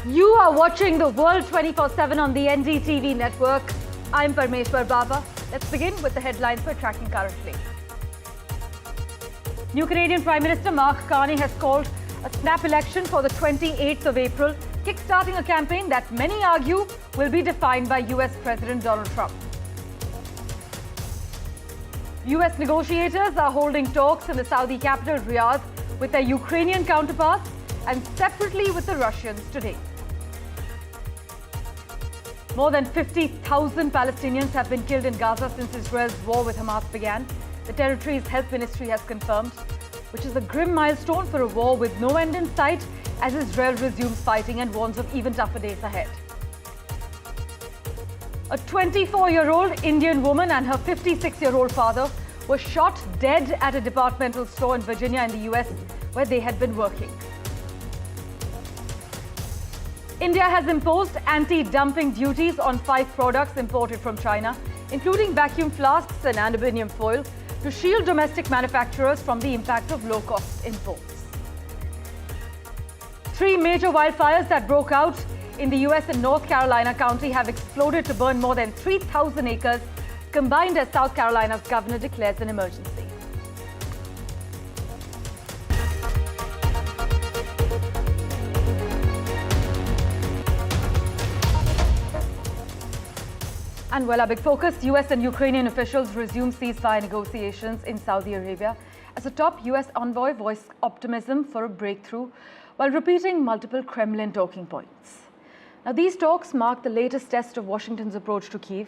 You are watching the World 24/7 on the NDTV network. I'm Parmeshwar Bawa. Let's begin with the headlines we're tracking currently. New Canadian Prime Minister Mark Carney has called a snap election for the 28th of April, kickstarting a campaign that many argue will be defined by US President Donald Trump. US negotiators are holding talks in the Saudi capital Riyadh with their Ukrainian counterparts and separately with the Russians today. More than 50,000 Palestinians have been killed in Gaza since Israel's war with Hamas began. The territory's health ministry has confirmed, which is a grim milestone for a war with no end in sight as Israel resumes fighting and warns of even tougher days ahead. A 24-year-old Indian woman and her 56-year-old father were shot dead at a departmental store in Virginia in the US where they had been working. India has imposed anti-dumping duties on 5 products imported from China, including vacuum flasks and aluminium foil, to shield domestic manufacturers from the impact of low-cost imports. 3 major wildfires that broke out in the US and North Carolina County have exploded to burn more than 3,000 acres, combined as South Carolina's governor declares an emergency. And well, our big focus, US and Ukrainian officials resume ceasefire negotiations in Saudi Arabia as a top US envoy voiced optimism for a breakthrough while repeating multiple Kremlin talking points. Now, these talks mark the latest test of Washington's approach to Kyiv.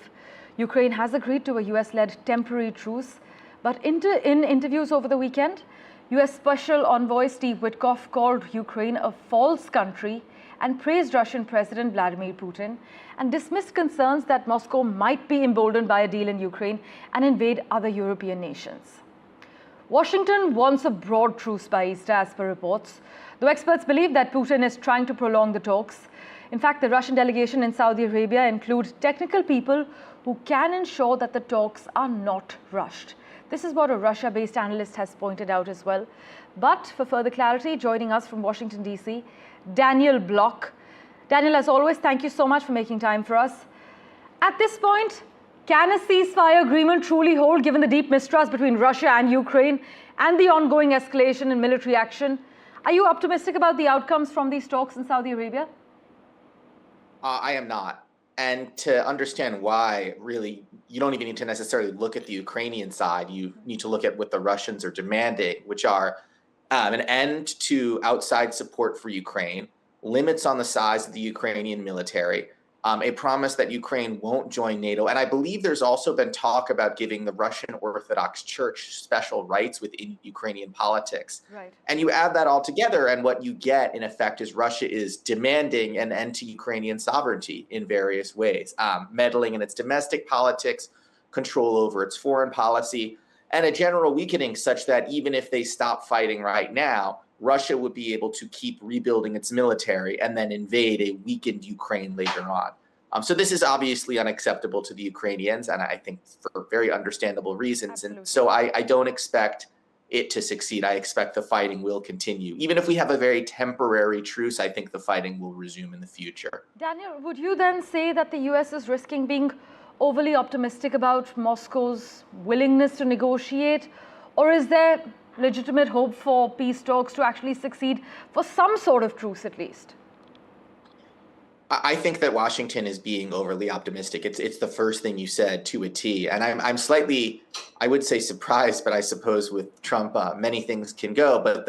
Ukraine has agreed to a US-led temporary truce, but in interviews over the weekend, US Special Envoy Steve Witkoff called Ukraine a false country and praised Russian President Vladimir Putin and dismissed concerns that Moscow might be emboldened by a deal in Ukraine and invade other European nations. Washington wants a broad truce by Easter, as per reports, though experts believe that Putin is trying to prolong the talks. In fact, the Russian delegation in Saudi Arabia include technical people who can ensure that the talks are not rushed. This is what a Russia-based analyst has pointed out as well. But for further clarity, joining us from Washington, D.C., Daniel Block. Daniel, as always, thank you so much for making time for us. At this point, can a ceasefire agreement truly hold, given the deep mistrust between Russia and Ukraine and the ongoing escalation in military action? Are you optimistic about the outcomes from these talks in Saudi Arabia? I am not. And to understand why, really, you don't even need to necessarily look at the Ukrainian side. You need to look at what the Russians are demanding, which are an end to outside support for Ukraine, limits on the size of the Ukrainian military, a promise that Ukraine won't join NATO. And I believe there's also been talk about giving the Russian Orthodox Church special rights within Ukrainian politics. Right. And you add that all together, and what you get, in effect, is Russia is demanding an end to Ukrainian sovereignty in various ways, meddling in its domestic politics, control over its foreign policy, and a general weakening such that even if they stop fighting right now, Russia would be able to keep rebuilding its military and then invade a weakened Ukraine later on. So this is obviously unacceptable to the Ukrainians, and I think for very understandable reasons. Absolutely. And so I don't expect it to succeed. I expect the fighting will continue. Even if we have a very temporary truce, I think the fighting will resume in the future. Daniel, would you then say that the US is risking being overly optimistic about Moscow's willingness to negotiate, or is there legitimate hope for peace talks to actually succeed for some sort of truce at least? I think that Washington is being overly optimistic. It's the first thing you said to a T. And I'm slightly, I would say, surprised, but I suppose with Trump, many things can go. But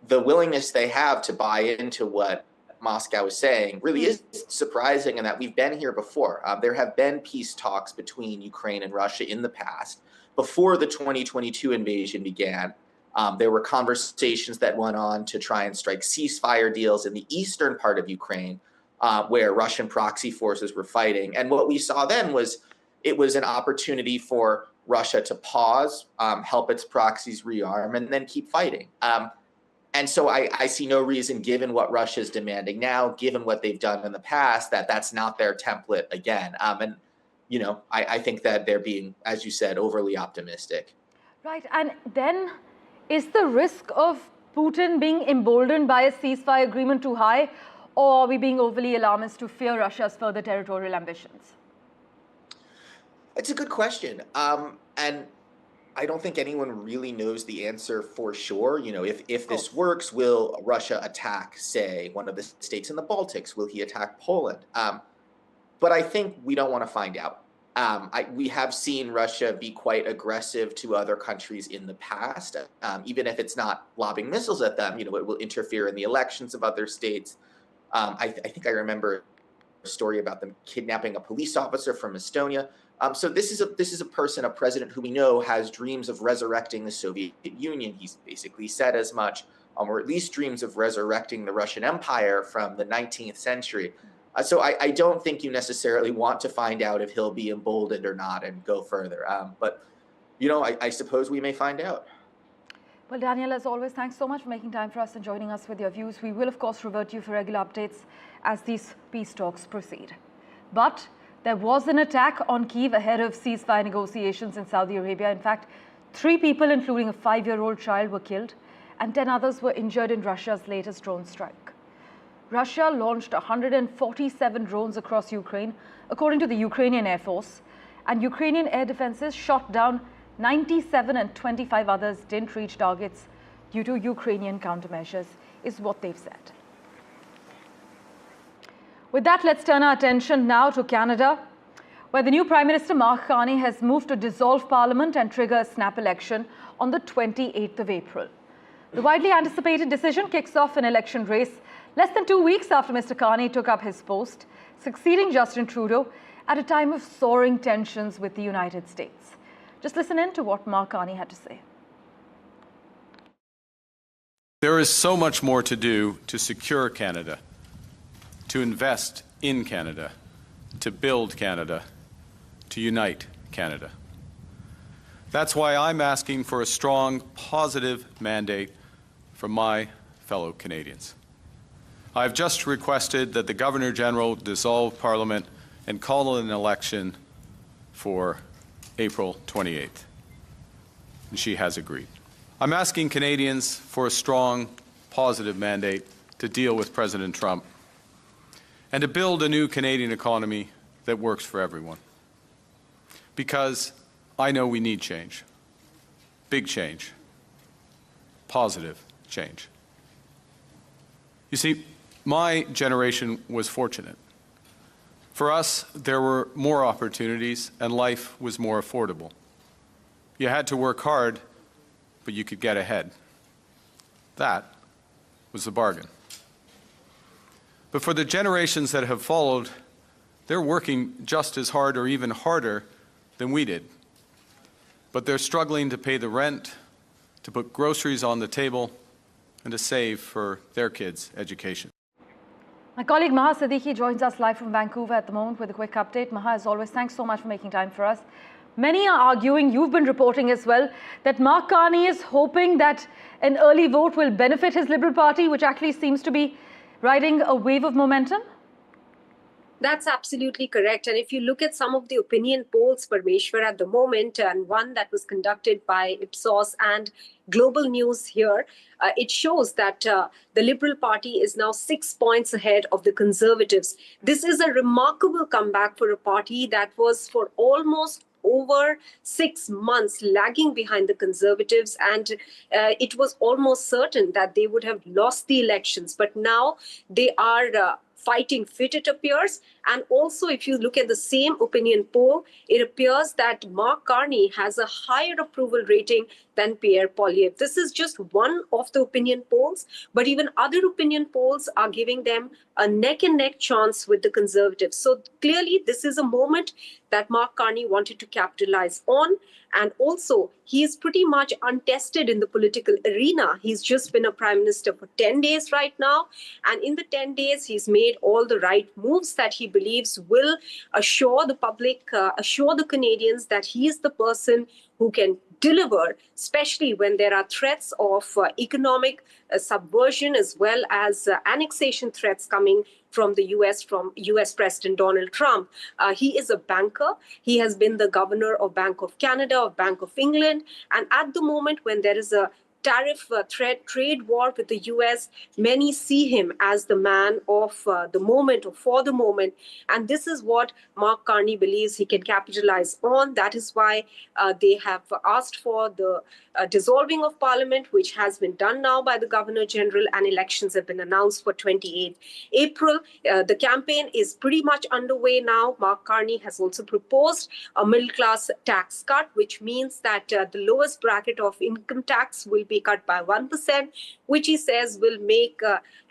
the willingness they have to buy into what Moscow is saying really is surprising, in that we've been here before. There have been peace talks between Ukraine and Russia in the past. Before the 2022 invasion began, there were conversations that went on to try and strike ceasefire deals in the eastern part of Ukraine, where Russian proxy forces were fighting. And what we saw then was it was an opportunity for Russia to pause, help its proxies rearm, and then keep fighting. And so I see no reason, given what Russia is demanding now, given what they've done in the past, that that's not their template again. And, you know, I think that they're being, as you said, overly optimistic. Right. And then is the risk of Putin being emboldened by a ceasefire agreement too high? Or are we being overly alarmist to fear Russia's further territorial ambitions? It's a good question. And I don't think anyone really knows the answer for sure. You know, if this works, will Russia attack, say, one of the states in the Baltics? Will he attack Poland? But I think we don't want to find out. We have seen Russia be quite aggressive to other countries in the past, even if it's not lobbing missiles at them. You know, it will interfere in the elections of other states. I think I remember a story about them kidnapping a police officer from Estonia. So this is a person, a president who we know has dreams of resurrecting the Soviet Union. He's basically said as much, or at least dreams of resurrecting the Russian Empire from the 19th century. So I don't think you necessarily want to find out if he'll be emboldened or not and go further. But, you know, I suppose we may find out. Well, Daniel, as always, thanks so much for making time for us and joining us with your views. We will, of course, revert to you for regular updates as these peace talks proceed. But there was an attack on Kyiv ahead of ceasefire negotiations in Saudi Arabia. In fact, 3 people, including a 5-year-old child, were killed and 10 others were injured in Russia's latest drone strike. Russia launched 147 drones across Ukraine, according to the Ukrainian Air Force, and Ukrainian air defenses shot down 97 and 25 others didn't reach targets due to Ukrainian countermeasures, is what they've said. With that, let's turn our attention now to Canada, where the new Prime Minister Mark Carney has moved to dissolve Parliament and trigger a snap election on the 28th of April. The widely anticipated decision kicks off an election race less than 2 weeks after Mr. Carney took up his post, succeeding Justin Trudeau at a time of soaring tensions with the United States. Just listen in to what Mark Carney had to say. There is so much more to do to secure Canada, to invest in Canada, to build Canada, to unite Canada. That's why I'm asking for a strong, positive mandate from my fellow Canadians. I've just requested that the Governor-General dissolve Parliament and call an election for April 28th. And she has agreed. I'm asking Canadians for a strong, positive mandate to deal with President Trump and to build a new Canadian economy that works for everyone. Because I know we need change. Big change. Positive change. You see, my generation was fortunate. For us, there were more opportunities and life was more affordable. You had to work hard, but you could get ahead. That was the bargain. But for the generations that have followed, they're working just as hard or even harder than we did. But they're struggling to pay the rent, to put groceries on the table, and to save for their kids' education. My colleague Maha Siddiqui joins us live from Vancouver at the moment with a quick update. Maha, as always, thanks so much for making time for us. Many are arguing, you've been reporting as well, that Mark Carney is hoping that an early vote will benefit his Liberal Party, which actually seems to be riding a wave of momentum. That's absolutely correct. And if you look at some of the opinion polls, Parmeshwar, at the moment, and one that was conducted by Ipsos and Global News here, it shows that the Liberal Party is now 6 points ahead of the Conservatives. This is a remarkable comeback for a party that was for almost over 6 months lagging behind the Conservatives, and it was almost certain that they would have lost the elections. But now they are fighting fit, it appears. And also, if you look at the same opinion poll, it appears that Mark Carney has a higher approval rating than Pierre Poilievre. This is just one of the opinion polls, but even other opinion polls are giving them a neck-and-neck chance with the Conservatives. So clearly, this is a moment that Mark Carney wanted to capitalize on. And also, he is pretty much untested in the political arena. He's just been a prime minister for 10 days right now. And in the 10 days, he's made all the right moves that he believes will assure the public, assure the Canadians that he is the person who can deliver, especially when there are threats of economic subversion as well as annexation threats coming from the US, from US President Donald Trump. He is a banker. He has been the governor of Bank of Canada, of Bank of England. And at the moment, when there is a tariff threat, trade war with the US. Many see him as the man of the moment or for the moment. And this is what Mark Carney believes he can capitalize on. That is why they have asked for the dissolving of parliament, which has been done now by the Governor General, and elections have been announced for 28th April. The campaign is pretty much underway now. Mark Carney has also proposed a middle-class tax cut, which means that the lowest bracket of income tax will be cut by 1%, which he says will make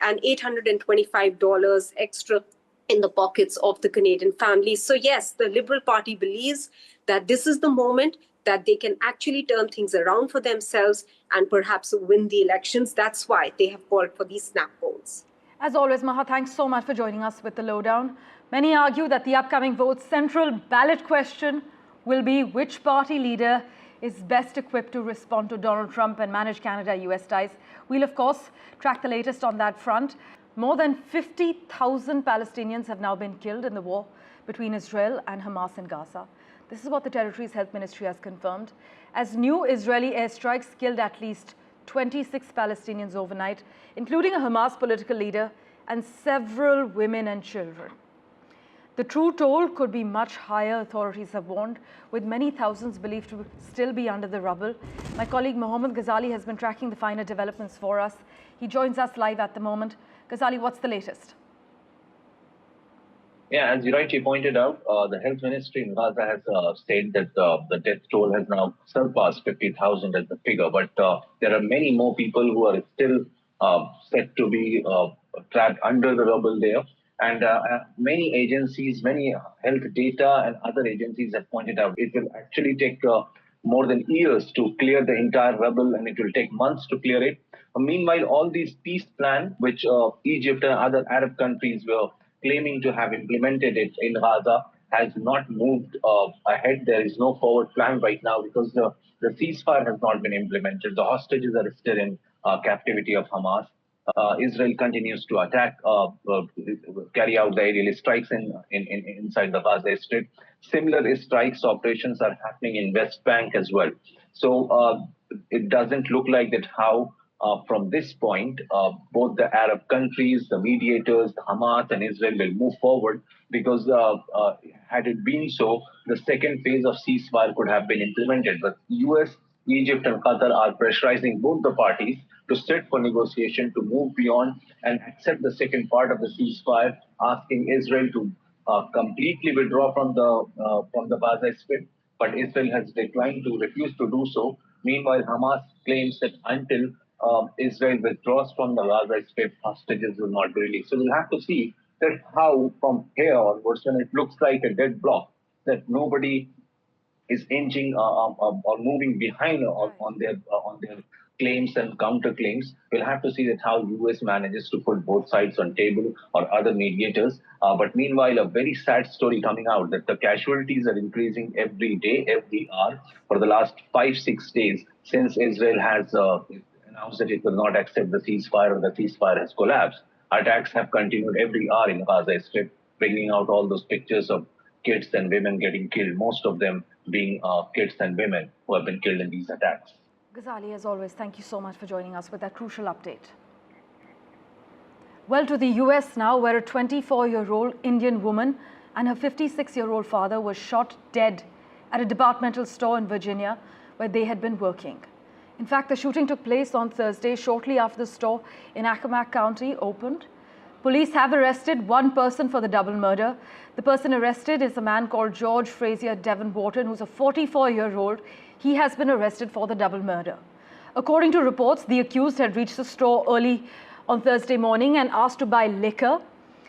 an $825 extra in the pockets of the Canadian families. So yes, the Liberal Party believes that this is the moment that they can actually turn things around for themselves and perhaps win the elections. That's why they have called for these snap polls. As always, Maha, thanks so much for joining us with the lowdown. Many argue that the upcoming vote's central ballot question will be which party leader is best equipped to respond to Donald Trump and manage Canada-US ties. We'll, of course, track the latest on that front. More than 50,000 Palestinians have now been killed in the war between Israel and Hamas in Gaza. This is what the territory's health ministry has confirmed, as new Israeli airstrikes killed at least 26 Palestinians overnight, including a Hamas political leader and several women and children. The true toll could be much higher, authorities have warned, with many thousands believed to still be under the rubble. My colleague Mohammed Ghazali has been tracking the finer developments for us. He joins us live at the moment. Ghazali, what's the latest? Yeah, as you rightly pointed out, the health ministry in Gaza has said that the death toll has now surpassed 50,000 as the figure, but there are many more people who are still said to be trapped under the rubble there. And many agencies, many health data and other agencies have pointed out it will actually take more than years to clear the entire rubble, and it will take months to clear it. Meanwhile, all these peace plans, which Egypt and other Arab countries were claiming to have implemented it in Gaza, has not moved ahead. There is no forward plan right now because the ceasefire has not been implemented. The hostages are still in captivity of Hamas. Israel continues to attack, carry out the aerial strikes inside the Gaza Strip. Similar strikes operations are happening in West Bank as well. So it doesn't look like that how from this point, both the Arab countries, the mediators, the Hamas and Israel will move forward, because had it been so, the second phase of ceasefire could have been implemented. But US, Egypt and Qatar are pressurizing both the parties to sit for negotiation, to move beyond and accept the second part of the ceasefire, asking Israel to completely withdraw from the Gaza Strip. But Israel has declined to refuse to do so. Meanwhile, Hamas claims that until Israel withdraws from the Gaza Strip, hostages will not be released. So we'll have to see that how from here onwards, when it looks like a dead block, that nobody is inching or moving behind on their claims and counterclaims. We'll have to see that how US manages to put both sides on table or other mediators. But meanwhile, a very sad story coming out that the casualties are increasing every day, every hour for the last 5-6 days since Israel has announced that it will not accept the ceasefire, or the ceasefire has collapsed. Attacks have continued every hour in Gaza Strip, bringing out all those pictures of kids and women getting killed, most of them being kids and women who have been killed in these attacks. Ghazali, as always, thank you so much for joining us with that crucial update. Well, to the US now, where a 24-year-old Indian woman and her 56-year-old father were shot dead at a departmental store in Virginia where they had been working. In fact, the shooting took place on Thursday, shortly after the store in Accomack County opened. Police have arrested one person for the double murder. The person arrested is a man called George Frazier Devon Wharton, who's a 44-year-old. He has been arrested for the double murder. According to reports, the accused had reached the store early on Thursday morning and asked to buy liquor.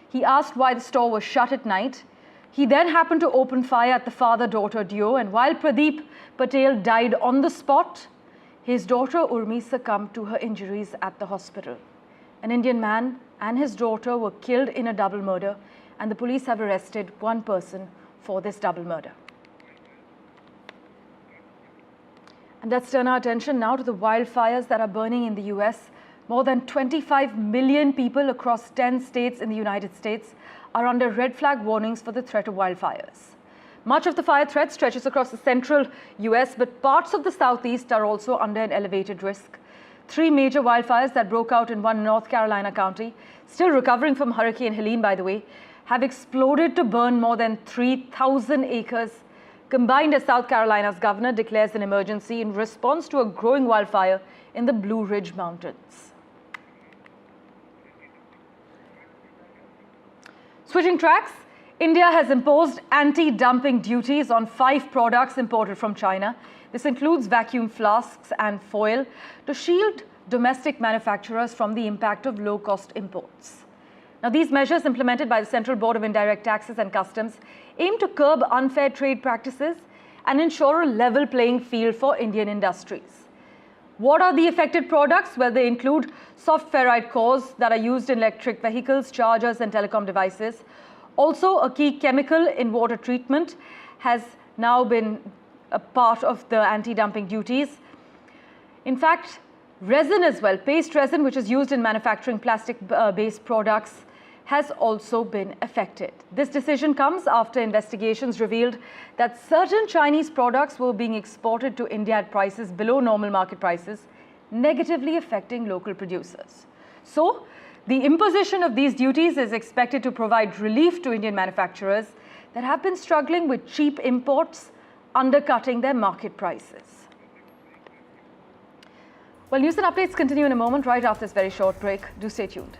He asked why the store was shut at night. He then happened to open fire at the father-daughter duo, and while Pradeep Patel died on the spot, his daughter Urmi succumbed to her injuries at the hospital. An Indian man and his daughter were killed in a double murder, and the police have arrested one person for this double murder. And let's turn our attention now to the wildfires that are burning in the US. More than 25 million people across 10 states in the United States are under red flag warnings for the threat of wildfires. Much of the fire threat stretches across the central US, but parts of the southeast are also under an elevated risk. 3 major wildfires that broke out in one North Carolina county, still recovering from Hurricane Helene, by the way, have exploded to burn more than 3,000 acres, combined as South Carolina's governor declares an emergency in response to a growing wildfire in the Blue Ridge Mountains. Switching tracks, India has imposed anti-dumping duties on 5 products imported from China. This includes vacuum flasks and foil to shield domestic manufacturers from the impact of low-cost imports. Now, these measures implemented by the Central Board of Indirect Taxes and Customs aim to curb unfair trade practices and ensure a level playing field for Indian industries. What are the affected products? Well, they include soft ferrite cores that are used in electric vehicles, chargers and telecom devices. Also, a key chemical in water treatment has now been a part of the anti-dumping duties. In fact, resin as well, paste resin, which is used in manufacturing plastic-based products, has also been affected. This decision comes after investigations revealed that certain Chinese products were being exported to India at prices below normal market prices, negatively affecting local producers. So, the imposition of these duties is expected to provide relief to Indian manufacturers that have been struggling with cheap imports, undercutting their market prices. Well, news and updates continue in a moment, right after this very short break. Do stay tuned.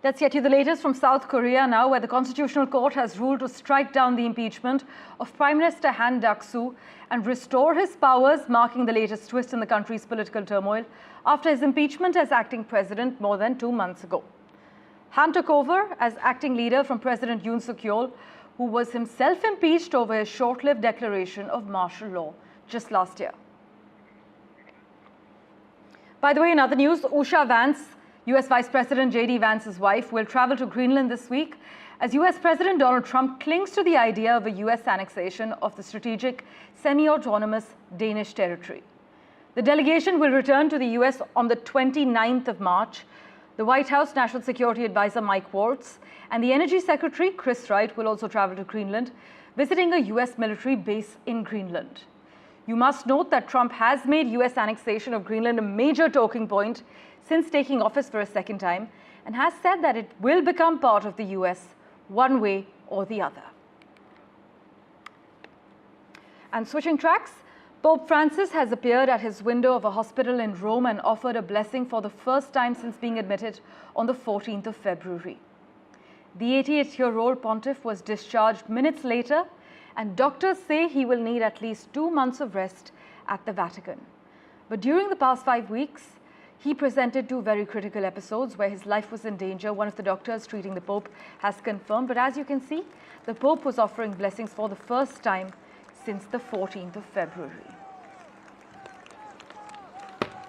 Let's get you the latest from South Korea now, where the Constitutional Court has ruled to strike down the impeachment of Prime Minister Han Duck-soo and restore his powers, marking the latest twist in the country's political turmoil after his impeachment as acting president more than 2 months ago. Han took over as acting leader from President Yoon Suk-yeol, who was himself impeached over his short-lived declaration of martial law just last year. By the way, in other news, Usha Vance, US Vice President J.D. Vance's wife, will travel to Greenland this week as US President Donald Trump clings to the idea of a US annexation of the strategic semi-autonomous Danish territory. The delegation will return to the US on the 29th of March. The White House National Security Advisor Mike Waltz and the Energy Secretary Chris Wright will also travel to Greenland, visiting a US military base in Greenland. You must note that Trump has made US annexation of Greenland a major talking point since taking office for a second time, and has said that it will become part of the US one way or the other. And switching tracks, Pope Francis has appeared at his window of a hospital in Rome and offered a blessing for the first time since being admitted on the 14th of February. The 88-year-old pontiff was discharged minutes later, and doctors say he will need at least 2 months of rest at the Vatican. But during the past 5 weeks, he presented 2 very critical episodes where his life was in danger. One of the doctors treating the Pope has confirmed, but as you can see, the Pope was offering blessings for the first time since the 14th of February.